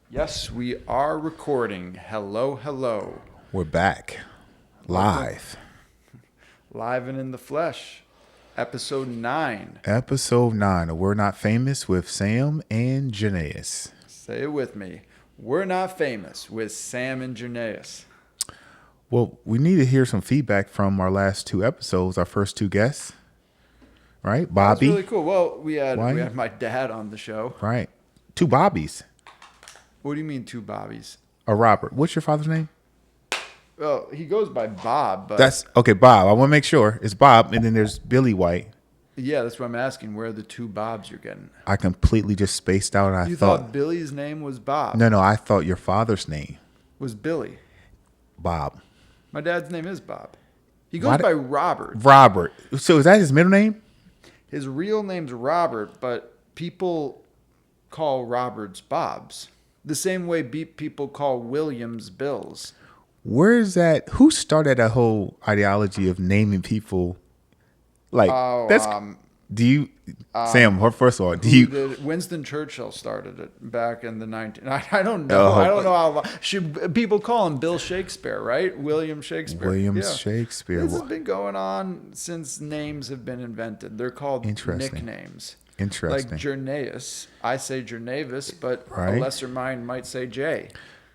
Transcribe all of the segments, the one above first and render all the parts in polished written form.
Yes, we are recording. Hello, hello. We're back. Live. Live and in the flesh. Episode 9. Episode 9 of We're Not Famous with Sam and Jernavis. Say it with me. We're Not Famous with Sam and Jernavis. Well, we need to hear some feedback from our last two episodes, our first two guests. Right? Bobby. That's really cool. Well, we had my dad on the show. Right. Two Bobbies. What do you mean two Bobbies? Or Robert. What's your father's name? Well, he goes by Bob, but That's okay, Bob. I want to make sure. It's Bob, and then there's Billy White. yeah, that's what I'm asking. Where are the two Bobs you're getting? I completely just spaced out. And You thought Billy's name was Bob? No, I thought your father's name Was Billy. Bob. My dad's name is Bob. He goes by Robert. Robert. So is that his middle name? His real name's Robert, but people call Roberts Bobs. The same way people call Williams Bills. Where is that? Who started that whole ideology of naming people? Like, do you, Sam? First of all, do you? Winston Churchill started it back in the 19. I don't know. I don't know how long. People call him Bill Shakespeare, right? William Shakespeare. Shakespeare. This has been going on since names have been invented. They're called nicknames. Interesting. Like Jernavis. I say Jernavis, but Right. a lesser mind might say Jay.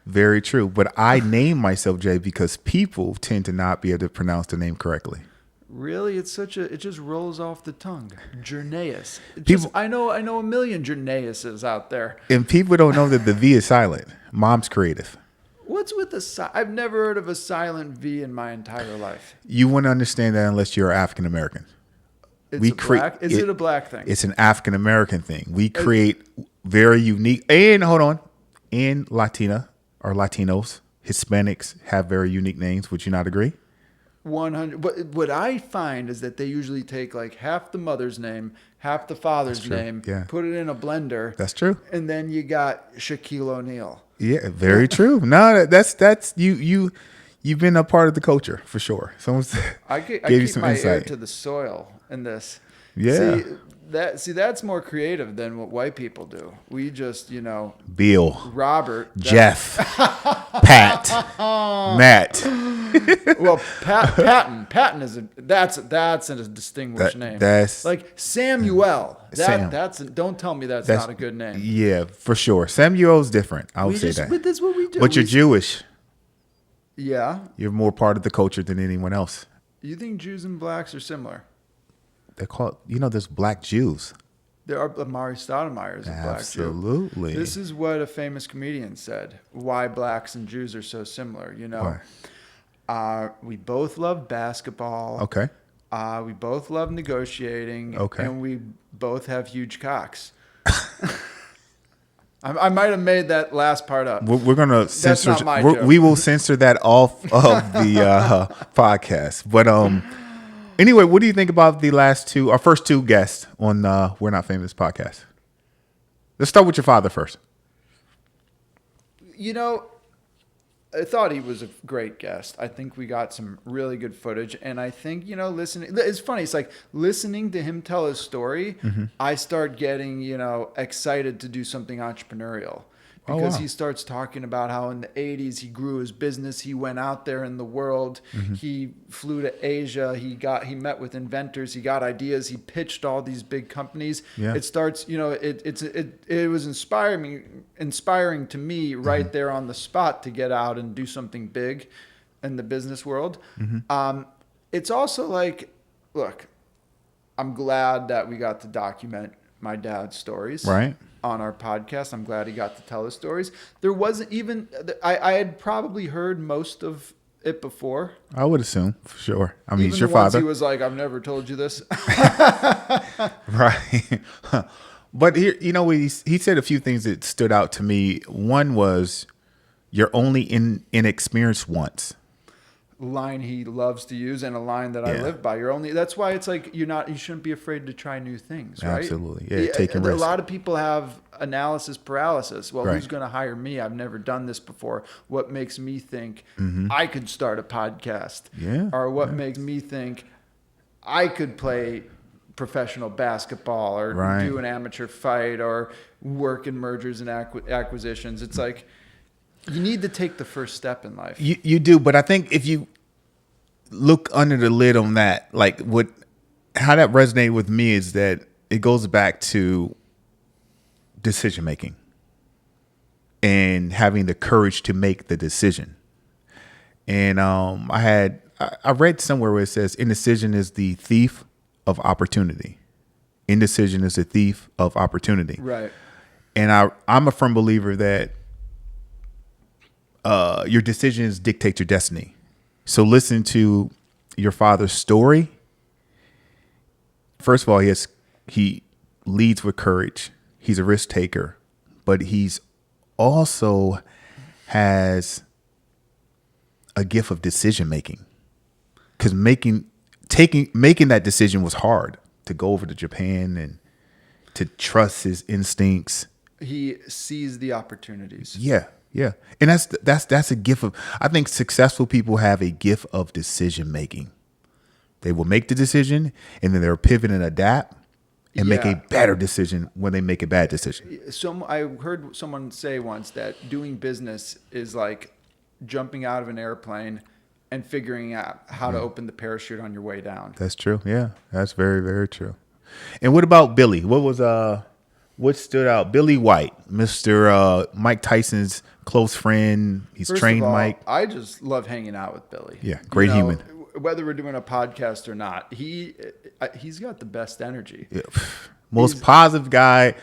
Very true. But I name myself Jay because people tend to not be able to pronounce the name correctly. Really, it just rolls off the tongue. Jernavis. People- I know a million Jernaises out there. And people don't know that the V is silent. Mom's creative. What's with I've never heard of a silent V in my entire life. You wouldn't understand that unless you're African American. Is it a black thing? It's an African American thing. We create very unique, and hold on, and Latina or Latinos, Hispanics have very unique names. Would you not agree? 100. But what I find is that they usually take like half the mother's name, half the father's name, put it in a blender. That's true. And then you got Shaquille O'Neal. Yeah, very true. No, that's you. You've been a part of the culture for sure. Someone's I gave keep you some my insight. ear to the soil in this. Yeah. That's more creative than what white people do. We just, Bill, Robert, Jeff, Pat, Matt. Well, Patton is that's a distinguished name. That's like Samuel. Sam. Don't tell me that's not a good name. Yeah, for sure. Samuel's different. I would say that. But that's what we do. But you're Jewish. Yeah. You're more part of the culture than anyone else. You think Jews and blacks are similar? They're called, there's black Jews. There are Amari Stoudemire is a black Jew. Absolutely. This is what a famous comedian said. Why blacks and Jews are so similar. Why? We both love basketball. Okay. We both love negotiating. Okay. And we both have huge cocks. I might have made that last part up. We're going to censor. That's not my joke. We will censor that off of the podcast. But anyway, what do you think about our first two guests on We're Not Famous podcast? Let's start with your father first. I thought he was a great guest. I think we got some really good footage. And I think, listening, it's funny. It's like listening to him tell his story, I start getting, excited to do something entrepreneurial. Because he starts talking about how in the 80s he grew his business. He went out there in the world. He flew to Asia. He met with inventors. He got ideas. He pitched all these big companies. Yeah. It starts, it was inspiring to me right there on the spot to get out and do something big in the business world. It's also like, look, I'm glad that we got to document my dad's stories. Right. On our podcast. I'm glad he got to tell his stories. There wasn't even, I had probably heard most of it before. I would assume, for sure. I mean, Even he's your the ones father. He was like, I've never told you this. Right. But here, he said a few things that stood out to me. One was, you're only inexperienced once. Line he loves to use and a line that I live by. That's why it's like you shouldn't be afraid to try new things, right? Absolutely. Yeah, taking risks. A lot of people have analysis paralysis. Well, Right. Who's going to hire me? I've never done this before. What makes me think I could start a podcast? Yeah. Or what makes me think I could play professional basketball or Right. do an amateur fight or work in mergers and acquisitions. It's like you need to take the first step in life. You do, but I think if you look under the lid on that, like how that resonated with me is that it goes back to decision making and having the courage to make the decision. And I read somewhere where it says indecision is the thief of opportunity. Indecision is the thief of opportunity. Right. And I'm a firm believer that your decisions dictate your destiny. So listen to your father's story. First of all, he leads with courage. He's a risk taker, but he's also has a gift of decision making. Because making that decision was hard, to go over to Japan and to trust his instincts. He sees the opportunities. Yeah. And that's a gift of, I think successful people have a gift of decision making. They will make the decision and then they'll pivot and adapt and make a better decision when they make a bad decision. I heard someone say once that doing business is like jumping out of an airplane and figuring out how to open the parachute on your way down. That's true. Yeah, that's very, very true. And what about Billy? What stood out? Billy White, Mr. Mike Tyson's close friend. He's First trained of all, Mike. I just love hanging out with Billy. Yeah, great human. Whether we're doing a podcast or not, he's got the best energy. Yeah. Most positive guy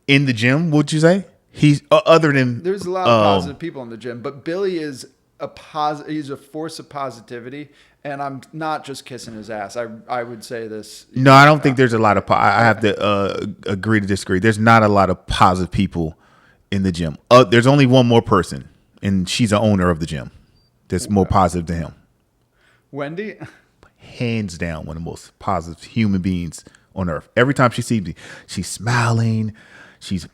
in the gym, would you say? He's other than there's a lot of positive people in the gym, but Billy is he's a force of positivity, and I'm not just kissing his ass. I would say this. No, I don't think there's a lot of. I have to agree to disagree. There's not a lot of positive people in the gym. There's only one more person, and she's the owner of the gym. That's more positive than him. Wendy, hands down, one of the most positive human beings on earth. Every time she sees me, she's smiling. She's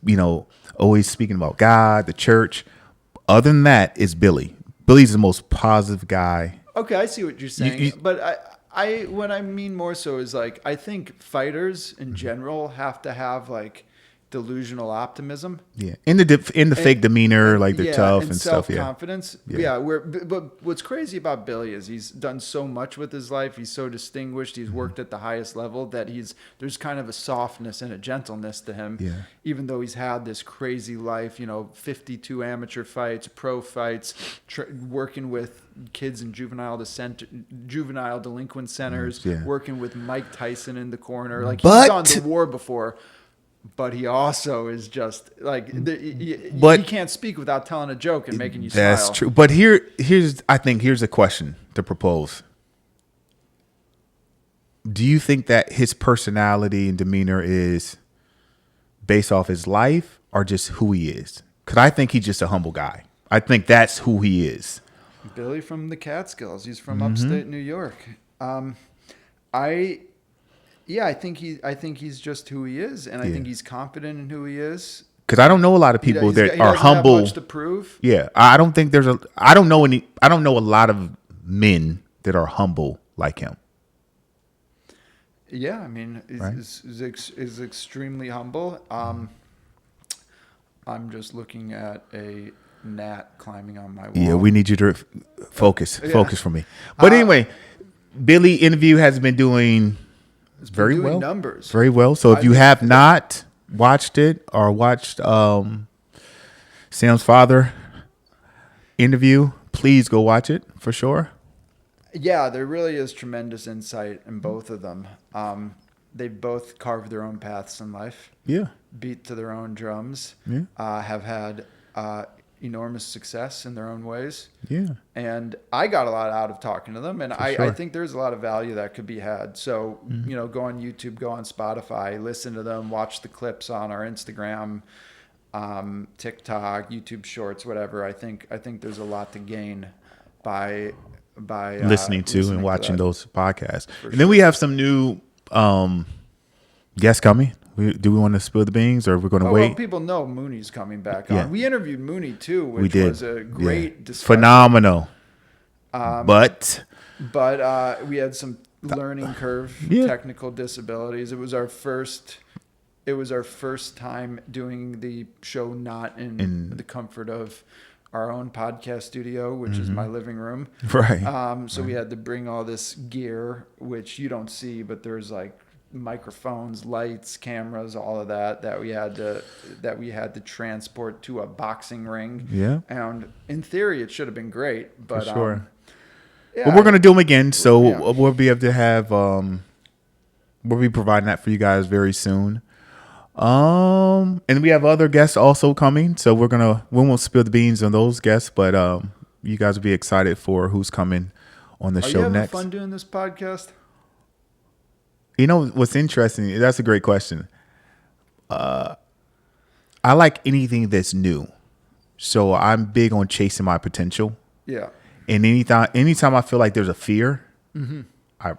always speaking about God, the church. Other than that, is Billy. Billy's the most positive guy. Okay, I see what you're saying, but I what I mean more so is like I think fighters in general have to have like delusional optimism. Yeah, in the fake demeanor, like they're tough and stuff. Yeah, self-confidence. Yeah. But what's crazy about Billy is he's done so much with his life. He's so distinguished. He's worked at the highest level that there's kind of a softness and a gentleness to him. Yeah. Even though he's had this crazy life, 52 amateur fights, pro fights, working with kids in juvenile delinquent centers, working with Mike Tyson in the corner. Like he's gone to war before. But he also is just like he can't speak without telling a joke and making you smile. That's true. But here's a question to propose. Do you think that his personality and demeanor is based off his life or just who he is? Because I think he's just a humble guy. I think that's who he is. Billy from the Catskills. He's from upstate New York. I think he's just who he is, and I think he's confident in who he is. Because I don't know a lot of people that are humble. Have much to prove. Yeah, I don't think I don't know a lot of men that are humble like him. Yeah, I mean, is extremely humble. I'm just looking at a gnat climbing on my wall. Yeah, we need you to focus for me. But anyway, Billy interview has been doing. Very well. Numbers. Very well. So if you have not watched it or watched Sam's father interview, please go watch it for sure. Yeah, there really is tremendous insight in both of them. They've both carved their own paths in life. Yeah. Beat to their own drums. Yeah. Have had enormous success in their own ways. Yeah. And I got a lot out of talking to them, and I think there's a lot of value that could be had. So, go on YouTube, go on Spotify, listen to them, watch the clips on our Instagram, TikTok, YouTube Shorts, whatever. I think there's a lot to gain by listening to and watching those podcasts. And then we have some new guests coming. Do we want to spill the beans, or we're going to wait? Well, people know Mooney's coming back on. We interviewed Mooney too, which was a great discussion. Phenomenal. But we had some learning curve, Yeah. technical disabilities. It was our first time doing the show not in the comfort of our own podcast studio, which is my living room. Right. So we had to bring all this gear, which you don't see, but there's like microphones, lights, cameras, all of that we had to transport to a boxing ring. Yeah. And in theory, it should have been great, but For sure. yeah, Well, we're gonna do them again, so Yeah. we'll be able to have. We'll be providing that for you guys very soon. And we have other guests also coming, so we won't spill the beans on those guests, but you guys will be excited for who's coming on the Are you show having next. fun doing this podcast? You know what's interesting? That's a great question. I like anything that's new, so I'm big on chasing my potential. Yeah. And anytime I feel like there's a fear, I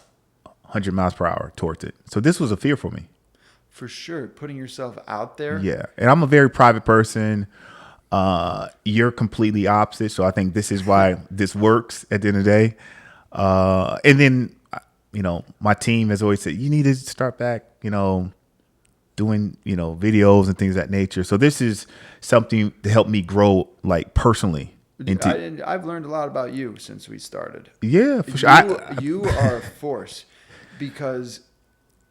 100 miles per hour towards it. So this was a fear for me. For sure. Putting yourself out there. Yeah. And I'm a very private person. You're completely opposite. So I think this is why this works at the end of the day. And then, my team has always said, you need to start back, doing, videos and things of that nature. So this is something to help me grow, like, personally. I've learned a lot about you since we started. Yeah, for sure. You are a force because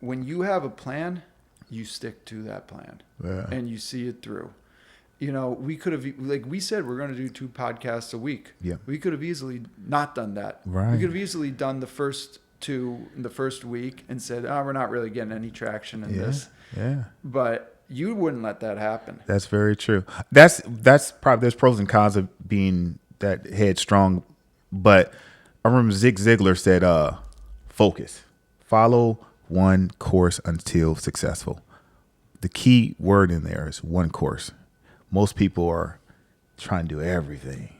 when you have a plan, you stick to that plan and you see it through. We could have, like we said, we're going to do 2 podcasts a week. Yeah. We could have easily not done that. Right. We could have easily done the first 2 in the first week and said, we're not really getting any traction in this. Yeah. But you wouldn't let that happen. That's very true. That's probably, there's pros and cons of being that headstrong. But I remember Zig Ziglar said, focus, follow one course until successful. The key word in there is one course. Most people are trying to do everything.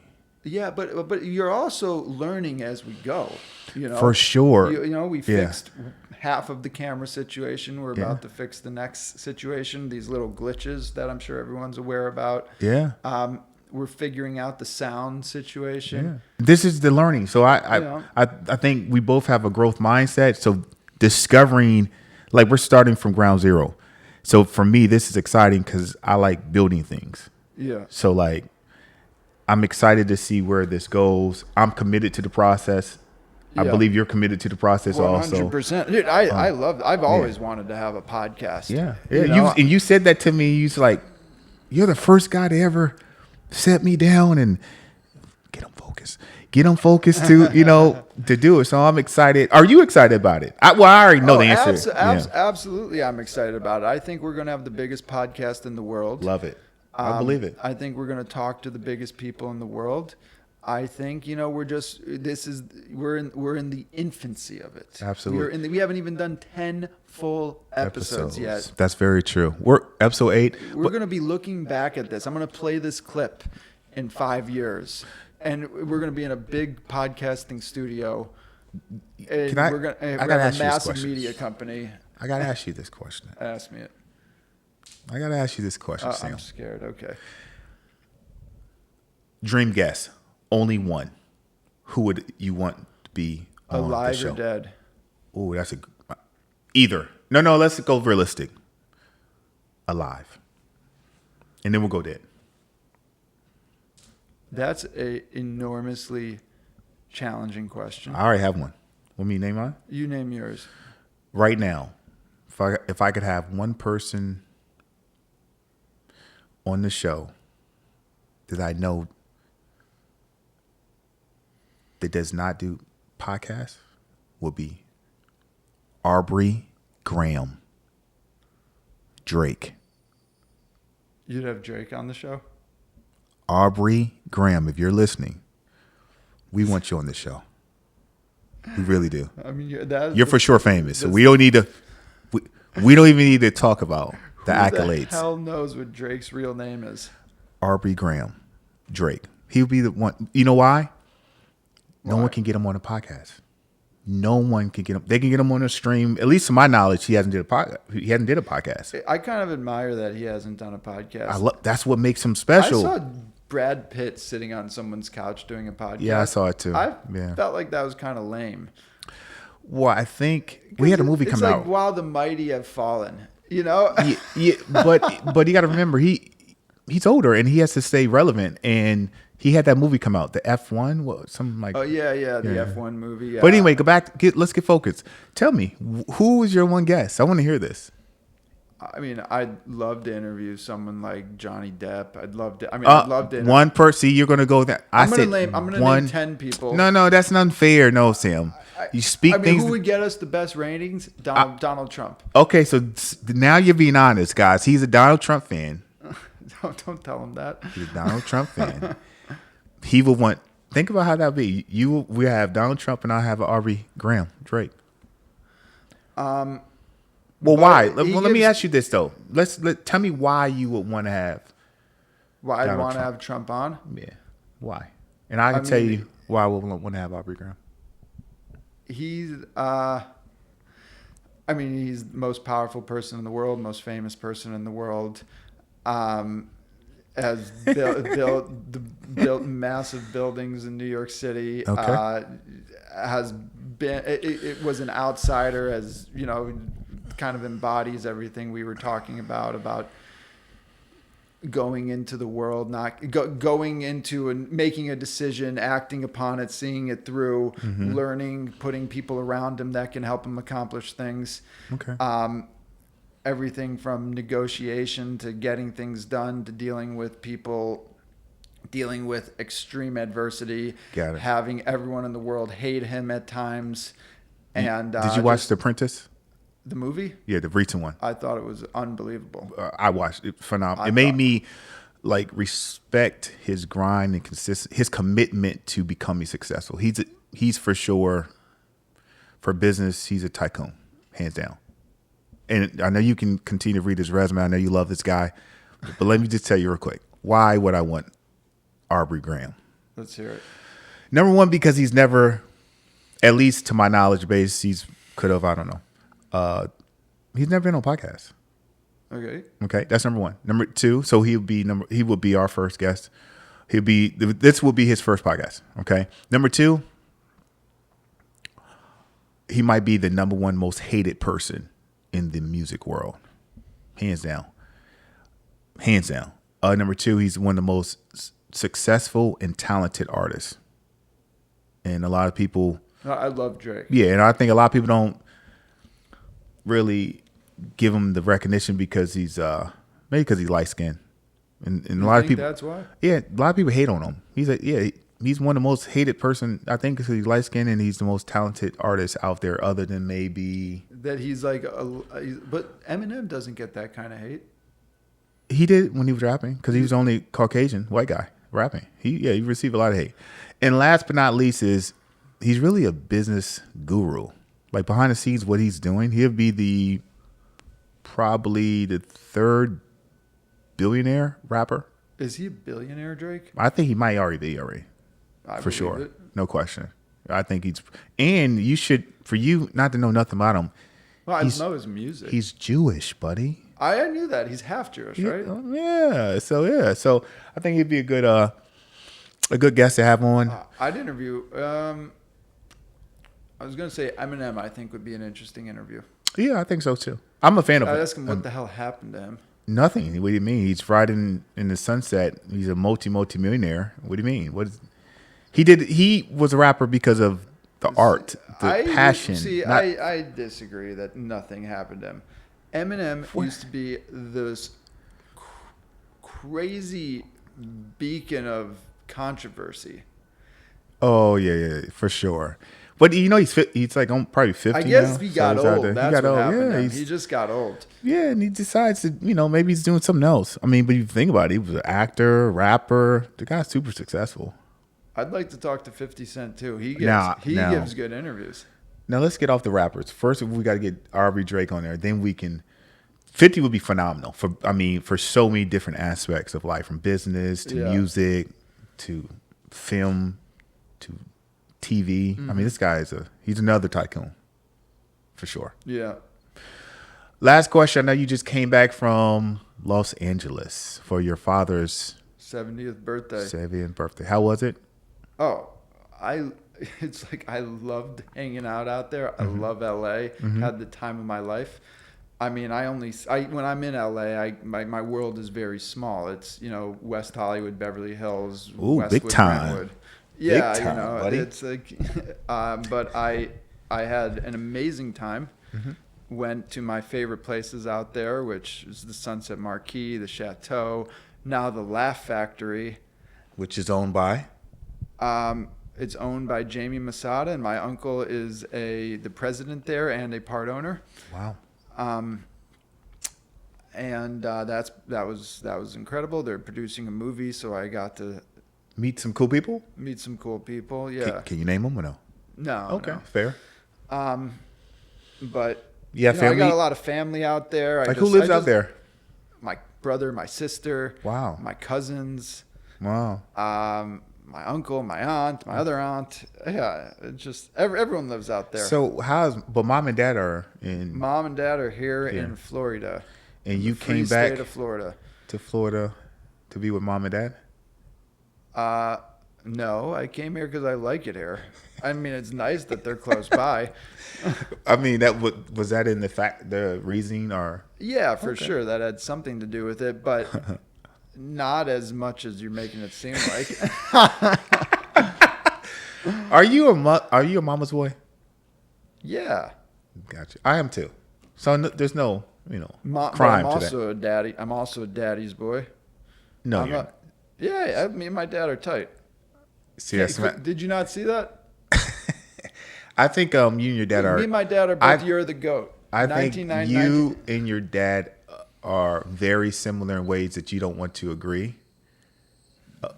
Yeah, but you're also learning as we go. For sure. We fixed half of the camera situation. We're about to fix the next situation. These little glitches that I'm sure everyone's aware about. Yeah. We're figuring out the sound situation. Yeah. This is the learning. So I think we both have a growth mindset. So discovering, like, we're starting from ground zero. So for me, this is exciting because I like building things. Yeah. So, like, I'm excited to see where this goes. I'm committed to the process. I believe you're committed to the process 100%. Also. 100%. Dude, I've always wanted to have a podcast. Yeah. You said that to me. You was like, you're the first guy to ever set me down and get them focused to, to do it. So I'm excited. Are you excited about it? I already know the answer. Absolutely. I'm excited about it. I think we're going to have the biggest podcast in the world. Love it. I believe it. I think we're going to talk to the biggest people in the world. I think we're in the infancy of it. Absolutely. We haven't even done 10 full episodes yet. That's very true. We're episode 8. We're going to be looking back at this. I'm going to play this clip in 5 years, and we're going to be in a big podcasting studio. And we're going to have a massive media company. I got to ask you this question. Ask me it. I got to ask you this question, Sam. I'm scared. Okay. Dream guest. Only one. Who would you want to be on alive the show? Or dead? Oh, that's either. No, let's go realistic. Alive. And then we'll go dead. That's a enormously challenging question. I already have one. Want me to name mine? You name yours. Right now, if I could have one person on the show that I know that does not do podcasts, would be Aubrey Graham. Drake. You'd have Drake on the show? Aubrey Graham, if you're listening, we want you on the show. We really do. I mean, you're for sure famous. So we don't need to. We don't even need to talk about the accolades. Who the hell knows what Drake's real name is? Aubrey Graham, Drake. He'll be the one. You know why? No one can get him on a podcast. No one can get him. They can get him on a stream. At least to my knowledge, he hasn't did a podcast. I kind of admire that he hasn't done a podcast. That's what makes him special. I saw Brad Pitt sitting on someone's couch doing a podcast. Yeah, I saw it too. I felt like that was kind of lame. Well, I think we had a movie It's come like out. while the mighty have fallen, you know. Yeah, but you got to remember he's older and he has to stay relevant. And he had that movie come out, the F1, what something like. Oh yeah, the Yeah. F1 movie. But anyway, go back. Let's get focused. Tell me, who was your one guest? I want to hear this. I mean, I'd love to interview someone like Johnny Depp. I'd love to. I mean, I'd love to. One person. You're gonna go with that. I'm gonna name 10 people. No, that's unfair. No, Sam. You speak I mean, things. who would get us the best ratings? Donald Trump. Okay, so now you're being honest, guys. He's a Donald Trump fan. Don't tell him that. He's a Donald Trump fan. He would want. Think about how that would be. We have Donald Trump and I have Aubrey Graham Drake. Well, why? Let me ask you this though. Tell me why you would want to have. Why I'd want to have Trump on? Yeah, why? And I can tell you why I would want to have Aubrey Graham. He's, I mean, he's the most powerful person in the world, most famous person in the world. Has built massive buildings in New York City. Okay. Has been. It was an outsider, as you know. Kind of embodies everything we were talking about going into the world, not going into and making a decision, acting upon it, seeing it through, learning, putting people around him that can help him accomplish things. Okay. Everything from negotiation to getting things done to dealing with people, dealing with extreme adversity, Got it. having everyone in the world hate him at times. And did you watch The Apprentice? The movie? Yeah, the recent one. I thought it was unbelievable. I watched it. Phenomenal. It made me like respect his grind and his commitment to becoming successful. He's for sure, for business, he's a tycoon, hands down. And I know you can continue to read his resume. I know you love this guy, but let me just tell you real quick. Why would I want Aubrey Graham? Let's hear it. Number one, because he's never, at least to my knowledge base, I don't know. He's never been on podcasts. Okay, that's number one. Number two, so he would be our first guest. This will be his first podcast. Okay. Number two, he might be the number one most hated person in the music world, hands down. Number two, he's one of the most successful and talented artists, and a lot of people. I love Drake. Yeah, and I think a lot of people don't really give him the recognition because he's maybe because he's light skinned, and a lot of people. That's why. Yeah, a lot of people hate on him. He's one of the most hated person. I think because he's light skinned and he's the most talented artist out there, other than maybe that he's like. But Eminem doesn't get that kind of hate. He did when he was rapping because he was only Caucasian white guy rapping. He received a lot of hate. And last but not least is he's really a business guru. Like behind the scenes, what he's doing, he'll be probably the third billionaire rapper. Is he a billionaire, Drake? I think he might already be for sure. It. No question. I think and you should, for you not to know nothing about him. Well, I know his music. He's Jewish, buddy. I knew that. He's half Jewish, right? Yeah. So I think he'd be a good guest to have on. I'd interview. I was going to say Eminem, I think, would be an interesting interview. Yeah, I think so, too. I'm a fan of him. I'd ask him what the hell happened to him. Nothing. What do you mean? He's riding in the sunset. He's a multi-millionaire. What do you mean? He was a rapper because of the art, the passion. See, I disagree that nothing happened to him. Eminem used to be this crazy beacon of controversy. Oh, yeah, for sure. But he's like probably 50 I guess now, he got old. That's what happened to him. He just got old. Yeah, and he decides to, maybe he's doing something else. I mean, but you think about it, he was an actor, rapper. The guy's super successful. I'd like to talk to 50 Cent too. He gives good interviews. Now let's get off the rappers. First, we got to get Aubrey Drake on there. Then we can. 50 would be phenomenal for so many different aspects of life, from business to music to film to TV. Mm-hmm. I mean, this guy he's another tycoon for sure. Yeah. Last question. I know you just came back from Los Angeles for your father's 70th birthday. 70th birthday. How was it? Oh, I it's like I loved hanging out there. I Mm-hmm. love LA. Mm-hmm. Had the time of my life. I mean, when I'm in LA, my world is very small. It's, West Hollywood, Beverly Hills, Ooh, big Westwood, time. Brentwood. Big Yeah, time, buddy. it's like, but I had an amazing time. Mm-hmm. Went to my favorite places out there, which is the Sunset Marquis, the Chateau, now the Laugh Factory. Which is owned by? It's owned by Jamie Masada, and my uncle is the president there and a part owner. Wow. And that was incredible. They're producing a movie, so I got to Meet some cool people? meet some cool people. Yeah, Can you name them or no? no, Okay, no. fair. But Yeah, I family. got a lot of family out there. Like, who lives out there? My brother, my sister, Wow. my cousins, Wow. my uncle, my aunt, my other aunt. Yeah, it's just everyone lives out there. So but mom and dad are in, Mom and dad are here Yeah. in Florida. and the you free came back state of Florida. to Florida to be with mom and dad? No, I came here because I like it here. I mean, it's nice that they're close by. I mean, was that in the reasoning or? Yeah, for Okay. sure. That had something to do with it, but not as much as you're making it seem like. Are you a mama's boy? Yeah. Gotcha. I am too. So there's no, But crime I'm to that. also a daddy. I'm also a daddy's boy. No, I'm you're a, yeah, me and my dad are tight. See, that's Did you not see that? I think you and your dad are. Me and my dad are both You're the GOAT. I think 1990 you and your dad are very similar in ways that you don't want to agree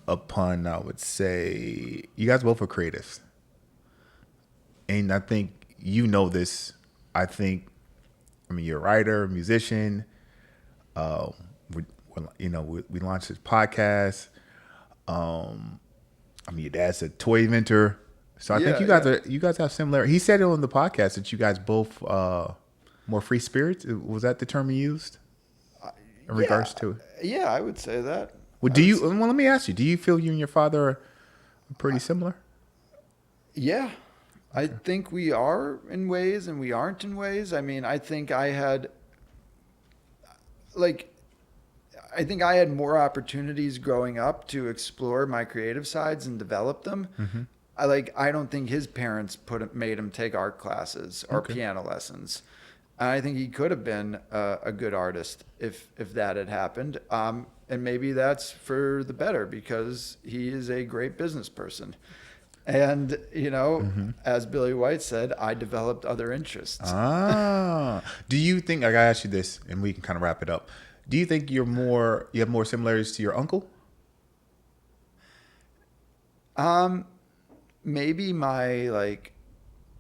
upon. I would say you guys both are creatives, and I think you know this. I mean, you're a writer, musician. We launched this podcast. I mean, your dad's a toy inventor, so I think Yeah, you guys have similar. He said it on the podcast that you guys both more free spirits. Was that the term you used in regards to it? Yeah, I would say that. Well, Well, let me ask you. Do you feel you and your father are pretty similar? Yeah, I think we are in ways and we aren't in ways. I mean, I think I had more opportunities growing up to explore my creative sides and develop them. Mm-hmm. I don't think his parents made him take art classes or Okay. piano lessons. And I think he could have been a good artist if that had happened. And maybe that's for the better because he is a great business person. And, Mm-hmm. as Billy White said, I developed other interests. Do you think I gotta ask you this, and we can kind of wrap it up? Do you think you have more similarities to your uncle? Maybe my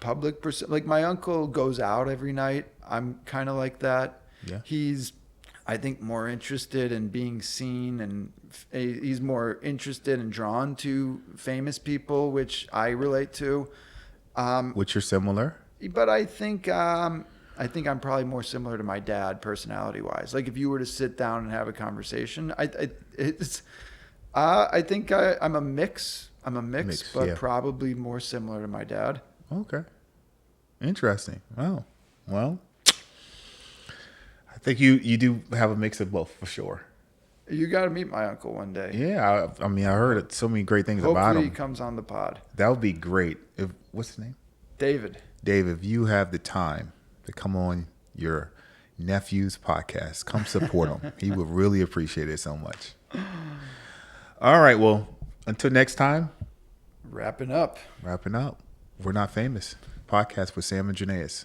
public my uncle goes out every night. I'm kind of like that. Yeah. He's, I think, more interested in being seen, and he's more interested and drawn to famous people, which I relate to. Which are similar. But I think I'm probably more similar to my dad personality wise. Like if you were to sit down and have a conversation, I think I'm a mix. But yeah. probably more similar to my dad. Okay. Interesting. Wow. Well, I think you do have a mix of both for sure. You got to meet my uncle one day. Yeah. I mean, I heard so many great things about Hopefully him. he comes on the pod. That would be great. What's his name? David. Dave, if you have the time to come on your nephew's podcast, come support him. He would really appreciate it so much. All right. Well, until next time, Wrapping up. We're Not Famous podcast with Sam and Janaeus.